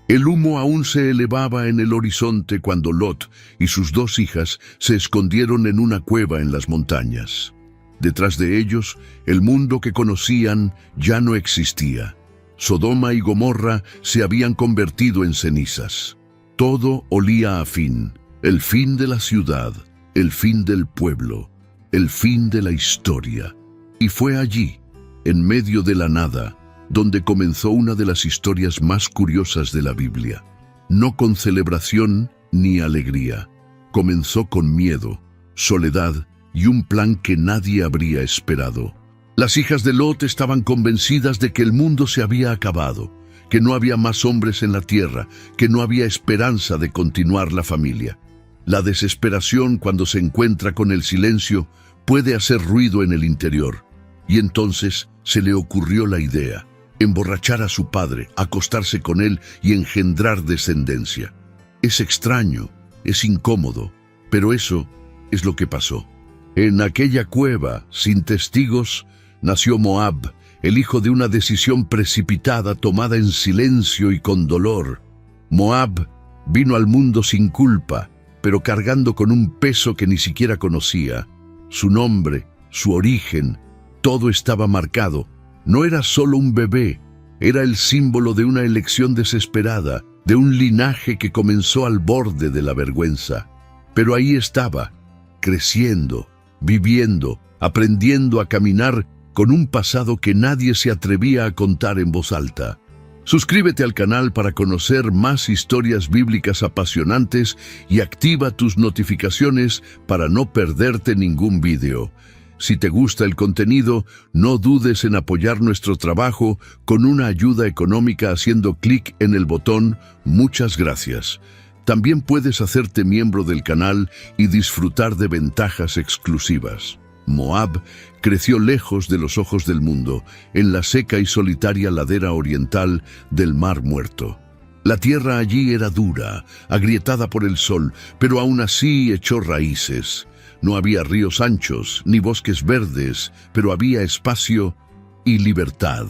El humo aún se elevaba en el horizonte cuando Lot y sus 2 hijas se escondieron en una cueva en las montañas. Detrás de ellos, el mundo que conocían ya no existía. Sodoma y Gomorra se habían convertido en cenizas. Todo olía a fin, el fin de la ciudad, el fin del pueblo, el fin de la historia. Y fue allí, en medio de la nada, donde comenzó una de las historias más curiosas de la Biblia. No con celebración ni alegría. Comenzó con miedo, soledad y un plan que nadie habría esperado. Las hijas de Lot estaban convencidas de que el mundo se había acabado, que no había más hombres en la tierra, que no había esperanza de continuar la familia. La desesperación, cuando se encuentra con el silencio, puede hacer ruido en el interior. Y entonces se le ocurrió la idea: emborrachar a su padre, acostarse con él y engendrar descendencia. Es extraño, es incómodo, pero eso es lo que pasó. En aquella cueva, sin testigos, nació Moab, el hijo de una decisión precipitada tomada en silencio y con dolor. Moab vino al mundo sin culpa, pero cargando con un peso que ni siquiera conocía. Su nombre, su origen, todo estaba marcado. No era solo un bebé, era el símbolo de una elección desesperada, de un linaje que comenzó al borde de la vergüenza. Pero ahí estaba, creciendo, viviendo, aprendiendo a caminar con un pasado que nadie se atrevía a contar en voz alta. Suscríbete al canal para conocer más historias bíblicas apasionantes y activa tus notificaciones para no perderte ningún video. Si te gusta el contenido, no dudes en apoyar nuestro trabajo con una ayuda económica haciendo clic en el botón "Muchas gracias". También puedes hacerte miembro del canal y disfrutar de ventajas exclusivas. Moab creció lejos de los ojos del mundo, en la seca y solitaria ladera oriental del Mar Muerto. La tierra allí era dura, agrietada por el sol, pero aún así echó raíces. No había ríos anchos, ni bosques verdes, pero había espacio y libertad.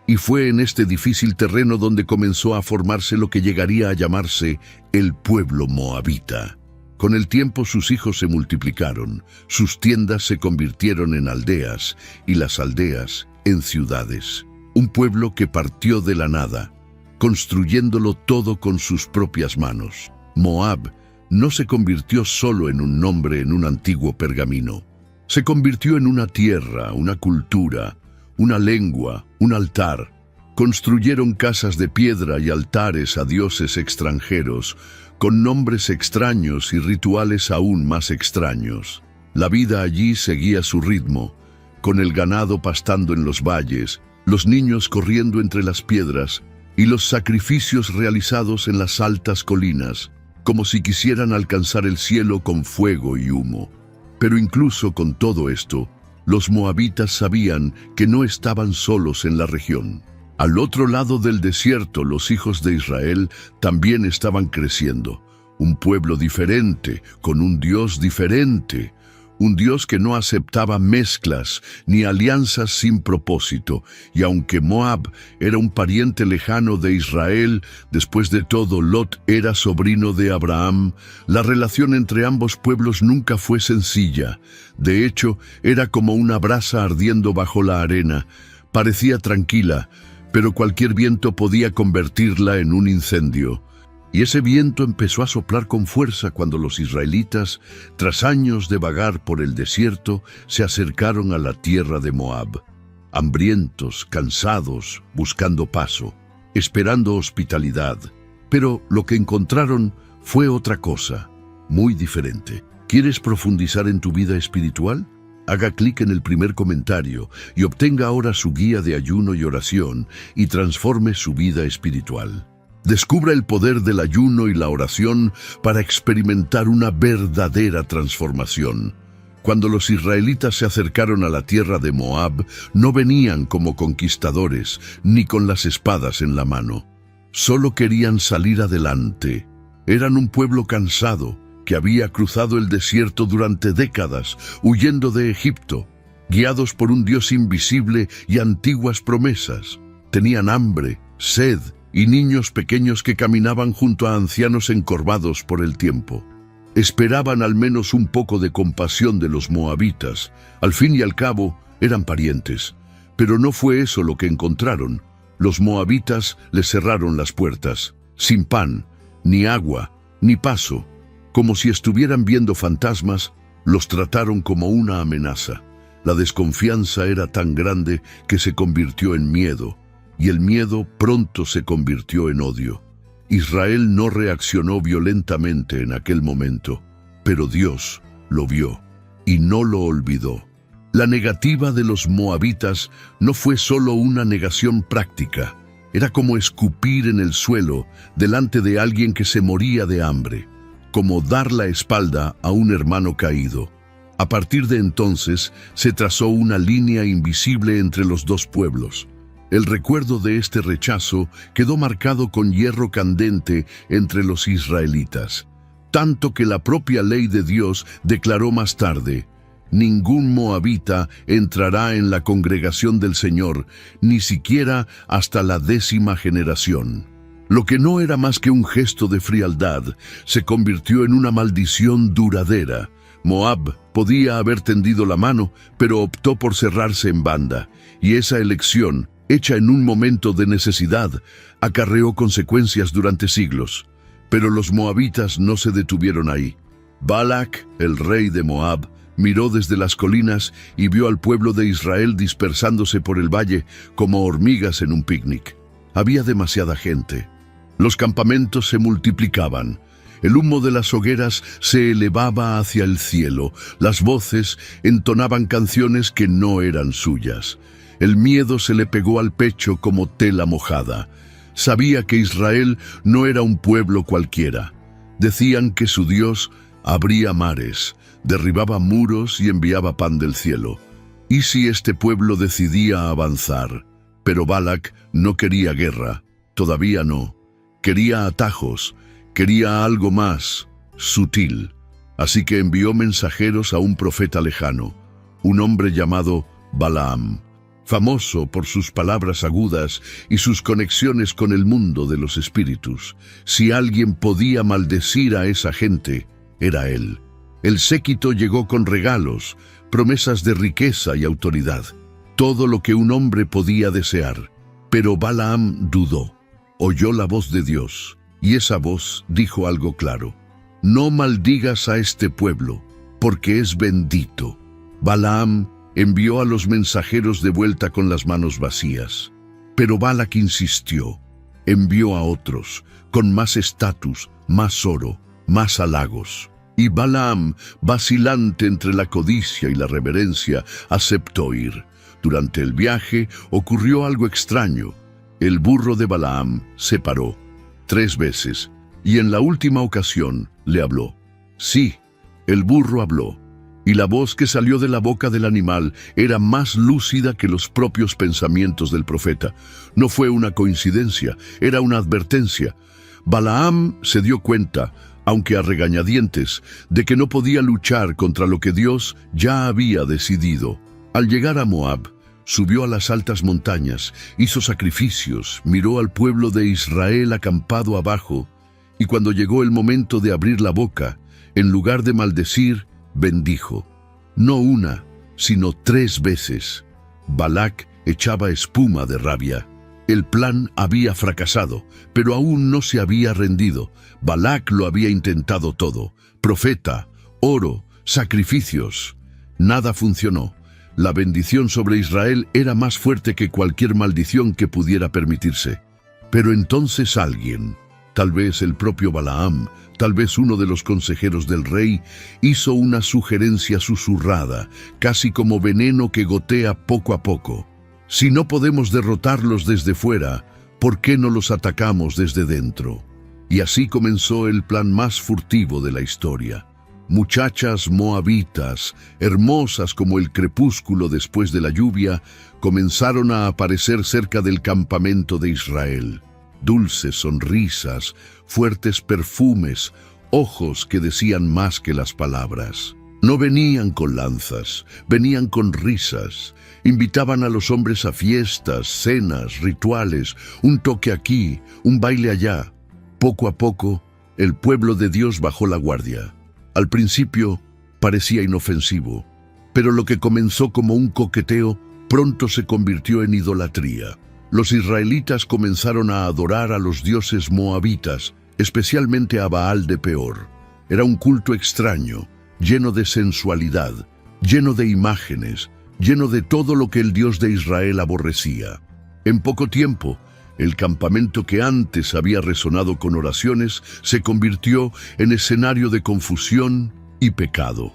Y fue en este difícil terreno donde comenzó a formarse lo que llegaría a llamarse el pueblo moabita. Con el tiempo sus hijos se multiplicaron, sus tiendas se convirtieron en aldeas y las aldeas en ciudades. Un pueblo que partió de la nada, construyéndolo todo con sus propias manos. Moab no se convirtió solo en un nombre en un antiguo pergamino. Se convirtió en una tierra, una cultura, una lengua, un altar. Construyeron casas de piedra y altares a dioses extranjeros, con nombres extraños y rituales aún más extraños. La vida allí seguía su ritmo, con el ganado pastando en los valles, los niños corriendo entre las piedras y los sacrificios realizados en las altas colinas, como si quisieran alcanzar el cielo con fuego y humo. Pero incluso con todo esto, los moabitas sabían que no estaban solos en la región. Al otro lado del desierto, los hijos de Israel también estaban creciendo. Un pueblo diferente, con un Dios diferente. Un Dios que no aceptaba mezclas ni alianzas sin propósito. Y aunque Moab era un pariente lejano de Israel, después de todo Lot era sobrino de Abraham, la relación entre ambos pueblos nunca fue sencilla. De hecho, era como una brasa ardiendo bajo la arena. Parecía tranquila, pero cualquier viento podía convertirla en un incendio. Y ese viento empezó a soplar con fuerza cuando los israelitas, tras años de vagar por el desierto, se acercaron a la tierra de Moab. Hambrientos, cansados, buscando paso, esperando hospitalidad. Pero lo que encontraron fue otra cosa, muy diferente. ¿Quieres profundizar en tu vida espiritual? Haga clic en el primer comentario y obtenga ahora su guía de ayuno y oración y transforme su vida espiritual. Descubra el poder del ayuno y la oración para experimentar una verdadera transformación. Cuando los israelitas se acercaron a la tierra de Moab, no venían como conquistadores ni con las espadas en la mano. Solo querían salir adelante. Eran un pueblo cansado, que había cruzado el desierto durante décadas, huyendo de Egipto, guiados por un Dios invisible y antiguas promesas. Tenían hambre, sed y niños pequeños que caminaban junto a ancianos encorvados por el tiempo. Esperaban al menos un poco de compasión de los moabitas. Al fin y al cabo, eran parientes. Pero no fue eso lo que encontraron. Los moabitas les cerraron las puertas, sin pan, ni agua, ni paso. Como si estuvieran viendo fantasmas, los trataron como una amenaza. La desconfianza era tan grande que se convirtió en miedo, y el miedo pronto se convirtió en odio. Israel no reaccionó violentamente en aquel momento, pero Dios lo vio y no lo olvidó. La negativa de los moabitas no fue solo una negación práctica, era como escupir en el suelo delante de alguien que se moría de hambre, como dar la espalda a un hermano caído. A partir de entonces se trazó una línea invisible entre los dos pueblos. El recuerdo de este rechazo quedó marcado con hierro candente entre los israelitas, tanto que la propia ley de Dios declaró más tarde: ningún moabita entrará en la congregación del Señor, ni siquiera hasta la 10ª generación. Lo que no era más que un gesto de frialdad se convirtió en una maldición duradera. Moab podía haber tendido la mano, pero optó por cerrarse en banda, y esa elección, hecha en un momento de necesidad, acarreó consecuencias durante siglos. Pero los moabitas no se detuvieron ahí. Balac, el rey de Moab, miró desde las colinas y vio al pueblo de Israel dispersándose por el valle como hormigas en un picnic. Había demasiada gente. Los campamentos se multiplicaban. El humo de las hogueras se elevaba hacia el cielo. Las voces entonaban canciones que no eran suyas. El miedo se le pegó al pecho como tela mojada. Sabía que Israel no era un pueblo cualquiera. Decían que su Dios abría mares, derribaba muros y enviaba pan del cielo. ¿Y si este pueblo decidía avanzar? Pero Balac no quería guerra, todavía no. Quería atajos, quería algo más, sutil. Así que envió mensajeros a un profeta lejano, un hombre llamado Balaam, famoso por sus palabras agudas y sus conexiones con el mundo de los espíritus. Si alguien podía maldecir a esa gente, era él. El séquito llegó con regalos, promesas de riqueza y autoridad, todo lo que un hombre podía desear. Pero Balaam dudó, oyó la voz de Dios, y esa voz dijo algo claro: no maldigas a este pueblo, porque es bendito. Balaam envió a los mensajeros de vuelta con las manos vacías. Pero Balac insistió, envió a otros, con más estatus, más oro, más halagos. Y Balaam, vacilante entre la codicia y la reverencia, aceptó ir. Durante el viaje ocurrió algo extraño. El burro de Balaam se paró 3 veces, y en la última ocasión le habló. Sí, el burro habló, y la voz que salió de la boca del animal era más lúcida que los propios pensamientos del profeta. No fue una coincidencia, era una advertencia. Balaam se dio cuenta, aunque a regañadientes, de que no podía luchar contra lo que Dios ya había decidido. Al llegar a Moab, subió a las altas montañas, hizo sacrificios, miró al pueblo de Israel acampado abajo, y cuando llegó el momento de abrir la boca, en lugar de maldecir, bendijo. No una, sino 3 veces. Balac echaba espuma de rabia. El plan había fracasado, pero aún no se había rendido. Balac lo había intentado todo: profeta, oro, sacrificios. Nada funcionó. La bendición sobre Israel era más fuerte que cualquier maldición que pudiera permitirse. Pero entonces alguien, tal vez el propio Balaam, tal vez uno de los consejeros del rey, hizo una sugerencia susurrada, casi como veneno que gotea poco a poco. Si no podemos derrotarlos desde fuera, ¿por qué no los atacamos desde dentro? Y así comenzó el plan más furtivo de la historia. Muchachas moabitas, hermosas como el crepúsculo después de la lluvia, comenzaron a aparecer cerca del campamento de Israel. Dulces sonrisas, fuertes perfumes, ojos que decían más que las palabras. No venían con lanzas, venían con risas. Invitaban a los hombres a fiestas, cenas, rituales, un toque aquí, un baile allá. Poco a poco, el pueblo de Dios bajó la guardia. Al principio parecía inofensivo, pero lo que comenzó como un coqueteo pronto se convirtió en idolatría. Los israelitas comenzaron a adorar a los dioses moabitas, especialmente a Baal de Peor. Era un culto extraño, lleno de sensualidad, lleno de imágenes, lleno de todo lo que el Dios de Israel aborrecía. En poco tiempo, el campamento que antes había resonado con oraciones se convirtió en escenario de confusión y pecado.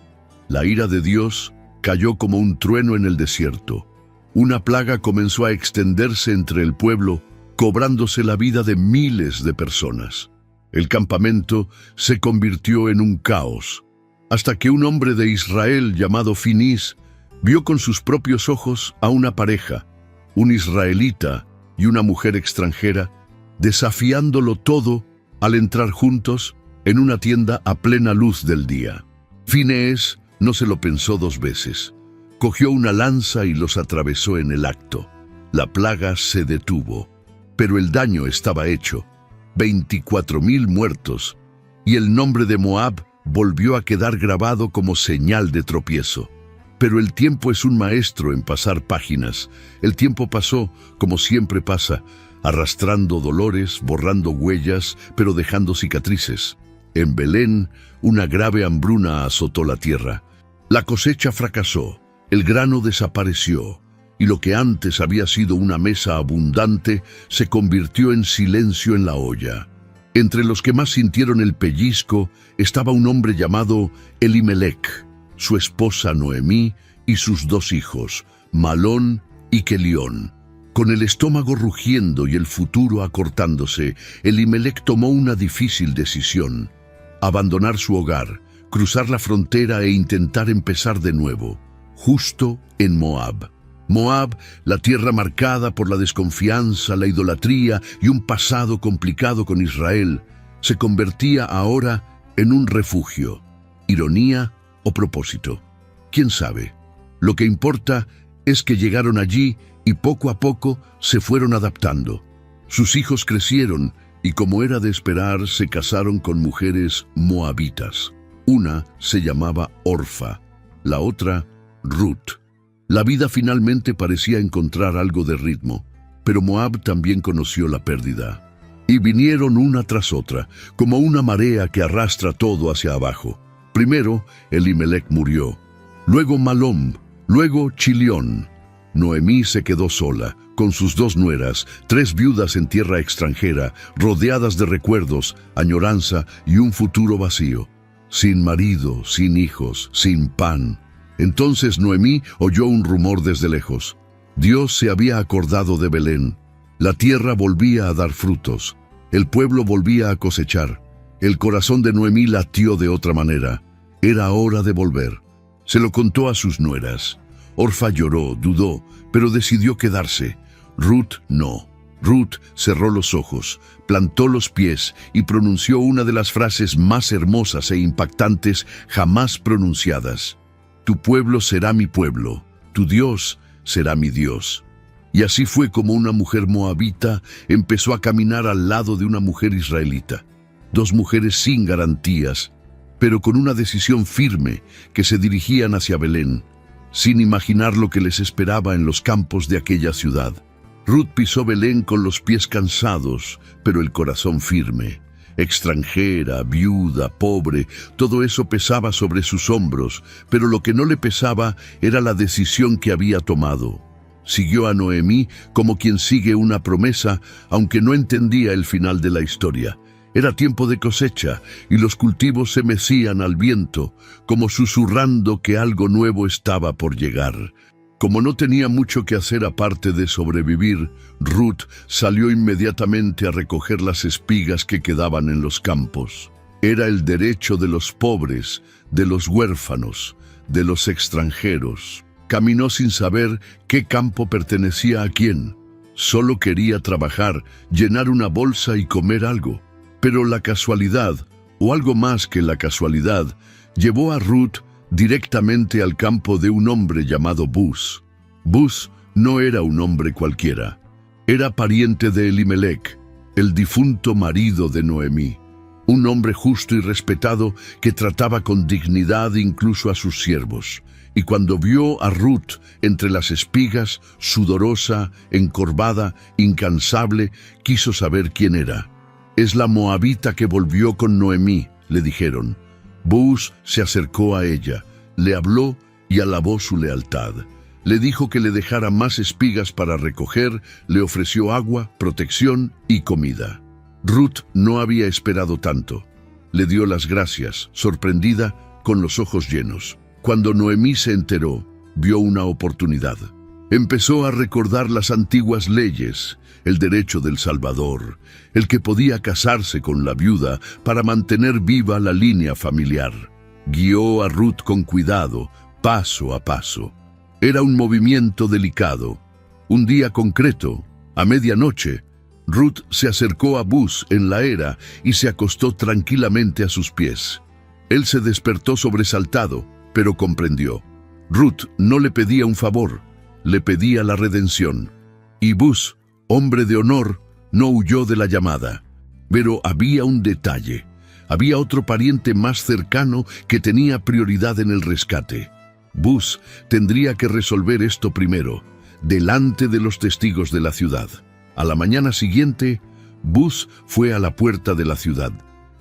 La ira de Dios cayó como un trueno en el desierto. Una plaga comenzó a extenderse entre el pueblo, cobrándose la vida de miles de personas. El campamento se convirtió en un caos, hasta que un hombre de Israel llamado Finís vio con sus propios ojos a una pareja, un israelita y una mujer extranjera, desafiándolo todo al entrar juntos en una tienda a plena luz del día. Finés no se lo pensó dos veces. Cogió una lanza y los atravesó en el acto. La plaga se detuvo, pero el daño estaba hecho. 24,000 muertos, y el nombre de Moab volvió a quedar grabado como señal de tropiezo. Pero el tiempo es un maestro en pasar páginas. El tiempo pasó, como siempre pasa, arrastrando dolores, borrando huellas, pero dejando cicatrices. En Belén, una grave hambruna azotó la tierra. La cosecha fracasó, el grano desapareció, y lo que antes había sido una mesa abundante se convirtió en silencio en la olla. Entre los que más sintieron el pellizco estaba un hombre llamado Elimelec, su esposa Noemí y sus 2 hijos, Malón y Kelión. Con el estómago rugiendo y el futuro acortándose, Elimelec tomó una difícil decisión: abandonar su hogar, cruzar la frontera e intentar empezar de nuevo, justo en Moab. Moab, la tierra marcada por la desconfianza, la idolatría y un pasado complicado con Israel, se convertía ahora en un refugio. Ironía o propósito, ¿quién sabe? Lo que importa es que llegaron allí y poco a poco se fueron adaptando. Sus hijos crecieron y, como era de esperar, se casaron con mujeres moabitas. Una se llamaba Orfa, la otra Ruth. La vida finalmente parecía encontrar algo de ritmo, pero Moab también conoció la pérdida. Y vinieron una tras otra, como una marea que arrastra todo hacia abajo. Primero, Elimelec murió, luego Malón, luego Chilión. Noemí se quedó sola, con sus 2 nueras, 3 viudas en tierra extranjera, rodeadas de recuerdos, añoranza y un futuro vacío. Sin marido, sin hijos, sin pan. Entonces Noemí oyó un rumor desde lejos. Dios se había acordado de Belén. La tierra volvía a dar frutos. El pueblo volvía a cosechar. El corazón de Noemí latió de otra manera. Era hora de volver. Se lo contó a sus nueras. Orfa lloró, dudó, pero decidió quedarse. Ruth no. Ruth cerró los ojos, plantó los pies y pronunció una de las frases más hermosas e impactantes jamás pronunciadas. Tu pueblo será mi pueblo, tu Dios será mi Dios. Y así fue como una mujer moabita empezó a caminar al lado de una mujer israelita. 2 mujeres sin garantías, pero con una decisión firme, que se dirigían hacia Belén, sin imaginar lo que les esperaba en los campos de aquella ciudad. Ruth pisó Belén con los pies cansados, pero el corazón firme. Extranjera, viuda, pobre, todo eso pesaba sobre sus hombros, pero lo que no le pesaba era la decisión que había tomado. Siguió a Noemí como quien sigue una promesa, aunque no entendía el final de la historia. Era tiempo de cosecha, y los cultivos se mecían al viento, como susurrando que algo nuevo estaba por llegar. Como no tenía mucho que hacer aparte de sobrevivir, Ruth salió inmediatamente a recoger las espigas que quedaban en los campos. Era el derecho de los pobres, de los huérfanos, de los extranjeros. Caminó sin saber qué campo pertenecía a quién. Solo quería trabajar, llenar una bolsa y comer algo. Pero la casualidad, o algo más que la casualidad, llevó a Ruth directamente al campo de un hombre llamado Buz. Buz no era un hombre cualquiera. Era pariente de Elimelec, el difunto marido de Noemí. Un hombre justo y respetado que trataba con dignidad incluso a sus siervos. Y cuando vio a Ruth entre las espigas, sudorosa, encorvada, incansable, quiso saber quién era. «Es la moabita que volvió con Noemí», le dijeron. Buz se acercó a ella, le habló y alabó su lealtad. Le dijo que le dejara más espigas para recoger, le ofreció agua, protección y comida. Ruth no había esperado tanto. Le dio las gracias, sorprendida, con los ojos llenos. Cuando Noemí se enteró, vio una oportunidad. Empezó a recordar las antiguas leyes, el derecho del Salvador, el que podía casarse con la viuda para mantener viva la línea familiar. Guió a Ruth con cuidado, paso a paso. Era un movimiento delicado. Un día concreto, a medianoche, Ruth se acercó a Buz en la era y se acostó tranquilamente a sus pies. Él se despertó sobresaltado, pero comprendió. Ruth no le pedía un favor, le pedía la redención. Y Buz, hombre de honor, no huyó de la llamada. Pero había un detalle. Había otro pariente más cercano que tenía prioridad en el rescate. Buz tendría que resolver esto primero, delante de los testigos de la ciudad. A la mañana siguiente, Buz fue a la puerta de la ciudad.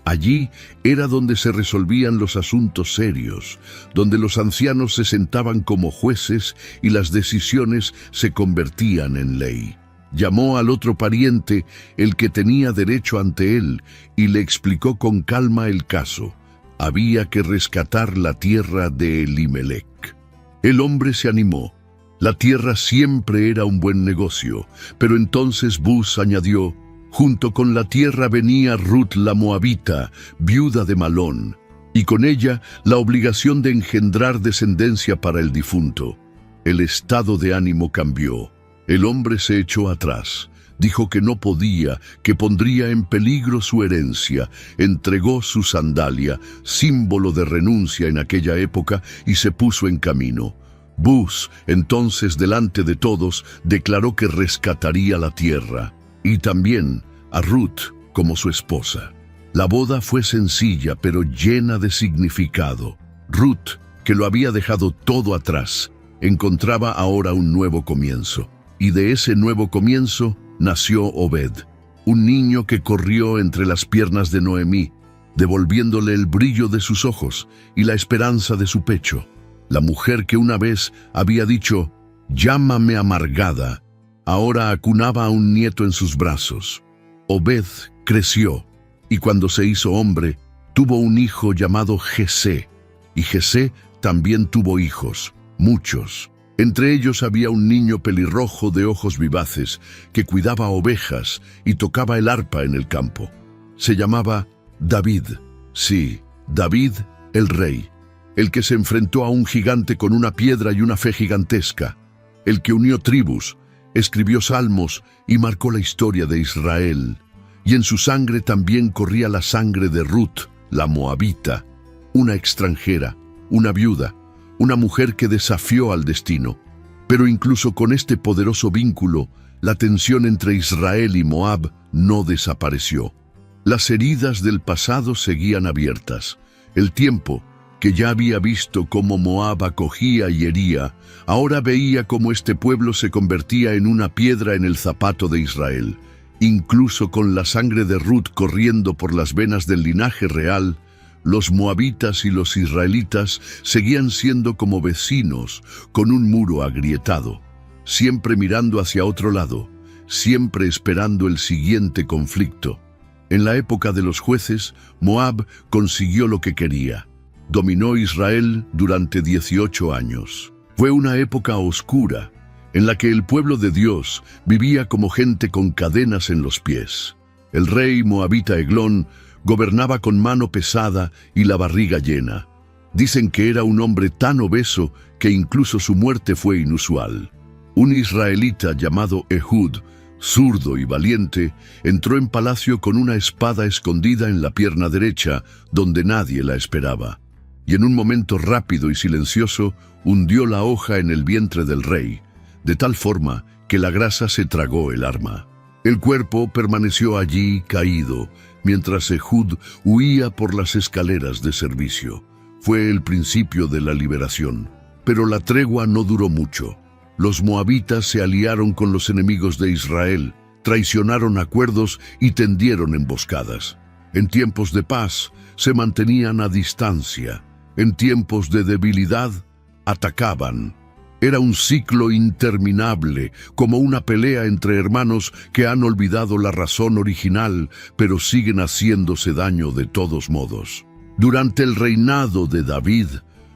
Allí era donde se resolvían los asuntos serios, donde los ancianos se sentaban como jueces y las decisiones se convertían en ley. Llamó al otro pariente, el que tenía derecho ante él, y le explicó con calma el caso. Había que rescatar la tierra de Elimelec. El hombre se animó. La tierra siempre era un buen negocio, pero entonces Buz añadió: junto con la tierra venía Ruth la moabita, viuda de Malón, y con ella la obligación de engendrar descendencia para el difunto. El estado de ánimo cambió. El hombre se echó atrás. Dijo que no podía, que pondría en peligro su herencia. Entregó su sandalia, símbolo de renuncia en aquella época, y se puso en camino. Buz, entonces delante de todos, declaró que rescataría la tierra, y también a Ruth como su esposa. La boda fue sencilla, pero llena de significado. Ruth, que lo había dejado todo atrás, encontraba ahora un nuevo comienzo. Y de ese nuevo comienzo nació Obed, un niño que corrió entre las piernas de Noemí, devolviéndole el brillo de sus ojos y la esperanza de su pecho. La mujer que una vez había dicho: «Llámame amargada», ahora acunaba a un nieto en sus brazos. Obed creció, y cuando se hizo hombre, tuvo un hijo llamado Jesé, y Jesé también tuvo hijos, muchos. Entre ellos había un niño pelirrojo de ojos vivaces que cuidaba ovejas y tocaba el arpa en el campo. Se llamaba David, sí, David el rey, el que se enfrentó a un gigante con una piedra y una fe gigantesca, el que unió tribus, escribió salmos y marcó la historia de Israel. Y en su sangre también corría la sangre de Ruth, la moabita, una extranjera, una viuda, una mujer que desafió al destino. Pero incluso con este poderoso vínculo, la tensión entre Israel y Moab no desapareció. Las heridas del pasado seguían abiertas. El tiempo, que ya había visto cómo Moab acogía y hería, ahora veía cómo este pueblo se convertía en una piedra en el zapato de Israel. Incluso con la sangre de Ruth corriendo por las venas del linaje real, los moabitas y los israelitas seguían siendo como vecinos, con un muro agrietado, siempre mirando hacia otro lado, siempre esperando el siguiente conflicto. En la época de los jueces, Moab consiguió lo que quería. Dominó Israel durante 18 años. Fue una época oscura, en la que el pueblo de Dios vivía como gente con cadenas en los pies. El rey moabita Eglón gobernaba con mano pesada y la barriga llena. Dicen que era un hombre tan obeso que incluso su muerte fue inusual. Un israelita llamado Ehud, zurdo y valiente, entró en palacio con una espada escondida en la pierna derecha, donde nadie la esperaba. y en un momento rápido y silencioso hundió la hoja en el vientre del rey, de tal forma que la grasa se tragó el arma. El cuerpo permaneció allí caído, mientras Ehud huía por las escaleras de servicio. Fue el principio de la liberación. Pero la tregua no duró mucho. Los moabitas se aliaron con los enemigos de Israel, traicionaron acuerdos y tendieron emboscadas. En tiempos de paz se mantenían a distancia. En tiempos de debilidad atacaban. Era un ciclo interminable, como una pelea entre hermanos que han olvidado la razón original, pero siguen haciéndose daño de todos modos. Durante el reinado de David,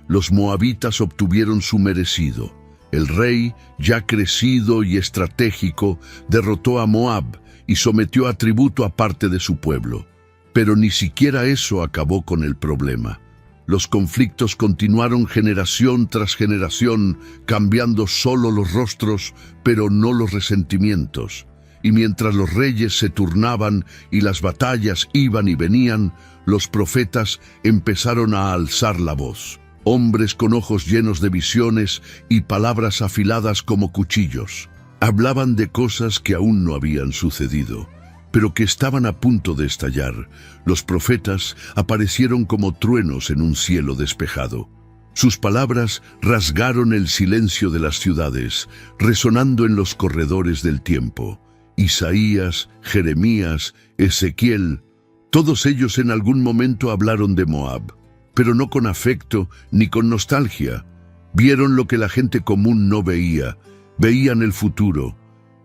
los moabitas obtuvieron su merecido. El rey, ya crecido y estratégico, derrotó a Moab y sometió a tributo a parte de su pueblo. Pero ni siquiera eso acabó con el problema. Los conflictos continuaron generación tras generación, cambiando solo los rostros, pero no los resentimientos. Y mientras los reyes se turnaban y las batallas iban y venían, los profetas empezaron a alzar la voz. Hombres con ojos llenos de visiones y palabras afiladas como cuchillos. Hablaban de cosas que aún no habían sucedido, pero que estaban a punto de estallar. Los profetas aparecieron como truenos en un cielo despejado. Sus palabras rasgaron el silencio de las ciudades, resonando en los corredores del tiempo. Isaías, Jeremías, Ezequiel, todos ellos en algún momento hablaron de Moab, pero no con afecto ni con nostalgia. Vieron lo que la gente común no veía, veían el futuro,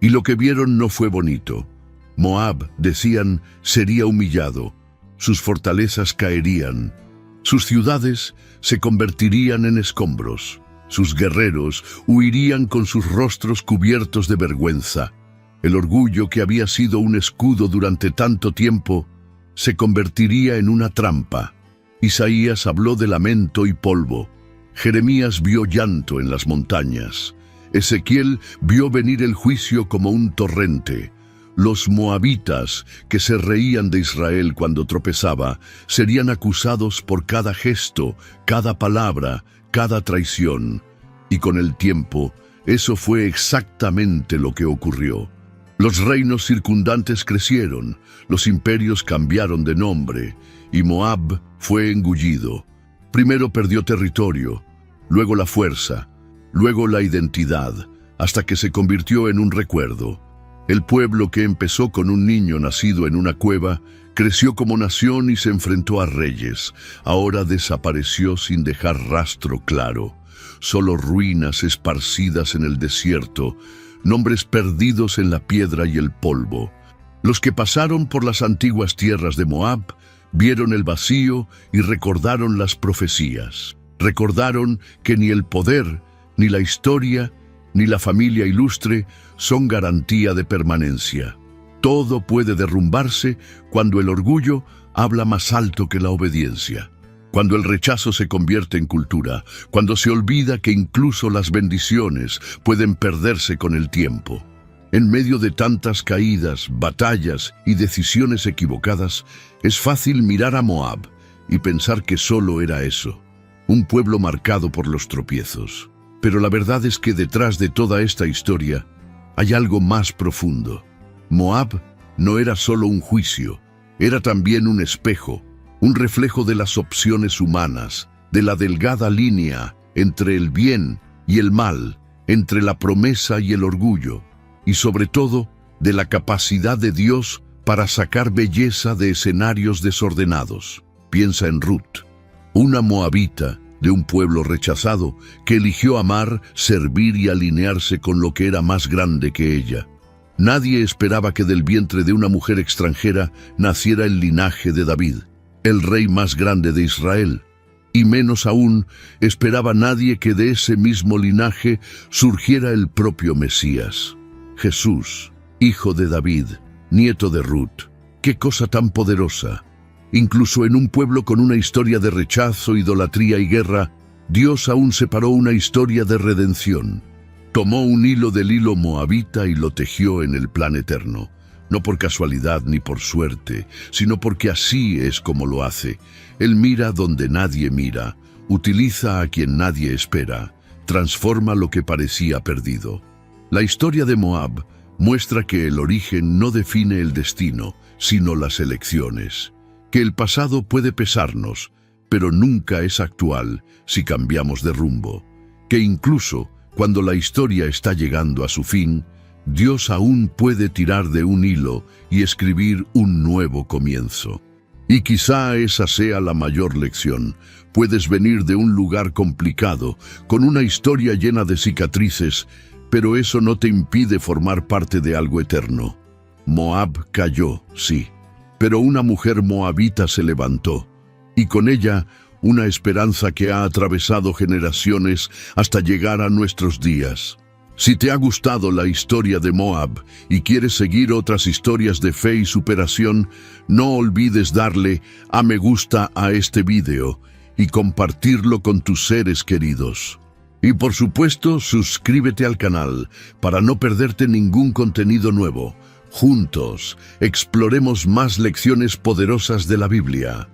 y lo que vieron no fue bonito. Moab, decían, sería humillado, sus fortalezas caerían, sus ciudades se convertirían en escombros, sus guerreros huirían con sus rostros cubiertos de vergüenza. El orgullo que había sido un escudo durante tanto tiempo se convertiría en una trampa. Isaías habló de lamento y polvo. Jeremías vio llanto en las montañas. Ezequiel vio venir el juicio como un torrente. Los moabitas, que se reían de Israel cuando tropezaba, serían acusados por cada gesto, cada palabra, cada traición. Y con el tiempo, eso fue exactamente lo que ocurrió. Los reinos circundantes crecieron, los imperios cambiaron de nombre, y Moab fue engullido. Primero perdió territorio, luego la fuerza, luego la identidad, hasta que se convirtió en un recuerdo. El pueblo que empezó con un niño nacido en una cueva, creció como nación y se enfrentó a reyes. Ahora desapareció sin dejar rastro claro. Solo ruinas esparcidas en el desierto, nombres perdidos en la piedra y el polvo. Los que pasaron por las antiguas tierras de Moab vieron el vacío y recordaron las profecías. Recordaron que ni el poder, ni la historia, ni la familia ilustre son garantía de permanencia. Todo puede derrumbarse cuando el orgullo habla más alto que la obediencia. Cuando el rechazo se convierte en cultura, cuando se olvida que incluso las bendiciones pueden perderse con el tiempo. En medio de tantas caídas, batallas y decisiones equivocadas, es fácil mirar a Moab y pensar que solo era eso, un pueblo marcado por los tropiezos. Pero la verdad es que detrás de toda esta historia hay algo más profundo. Moab no era solo un juicio, era también un espejo, un reflejo de las opciones humanas, de la delgada línea entre el bien y el mal, entre la promesa y el orgullo, y sobre todo, de la capacidad de Dios para sacar belleza de escenarios desordenados. Piensa en Ruth, una moabita de un pueblo rechazado que eligió amar, servir y alinearse con lo que era más grande que ella. Nadie esperaba que del vientre de una mujer extranjera naciera el linaje de David, el rey más grande de Israel, y menos aún esperaba nadie que de ese mismo linaje surgiera el propio Mesías. Jesús, hijo de David, nieto de Ruth. ¡Qué cosa tan poderosa! Incluso en un pueblo con una historia de rechazo, idolatría y guerra, Dios aún separó una historia de redención. Tomó un hilo del hilo moabita y lo tejió en el plan eterno. No por casualidad ni por suerte, sino porque así es como lo hace. Él mira donde nadie mira, utiliza a quien nadie espera, transforma lo que parecía perdido. La historia de Moab muestra que el origen no define el destino, sino las elecciones. Que el pasado puede pesarnos, pero nunca es actual si cambiamos de rumbo. Que incluso cuando la historia está llegando a su fin, Dios aún puede tirar de un hilo y escribir un nuevo comienzo. Y quizá esa sea la mayor lección. Puedes venir de un lugar complicado, con una historia llena de cicatrices, pero eso no te impide formar parte de algo eterno. Moab cayó, sí, pero una mujer moabita se levantó, y con ella una esperanza que ha atravesado generaciones hasta llegar a nuestros días. Si te ha gustado la historia de Moab y quieres seguir otras historias de fe y superación, no olvides darle a me gusta a este video y compartirlo con tus seres queridos. Y por supuesto, suscríbete al canal para no perderte ningún contenido nuevo. Juntos, exploremos más lecciones poderosas de la Biblia.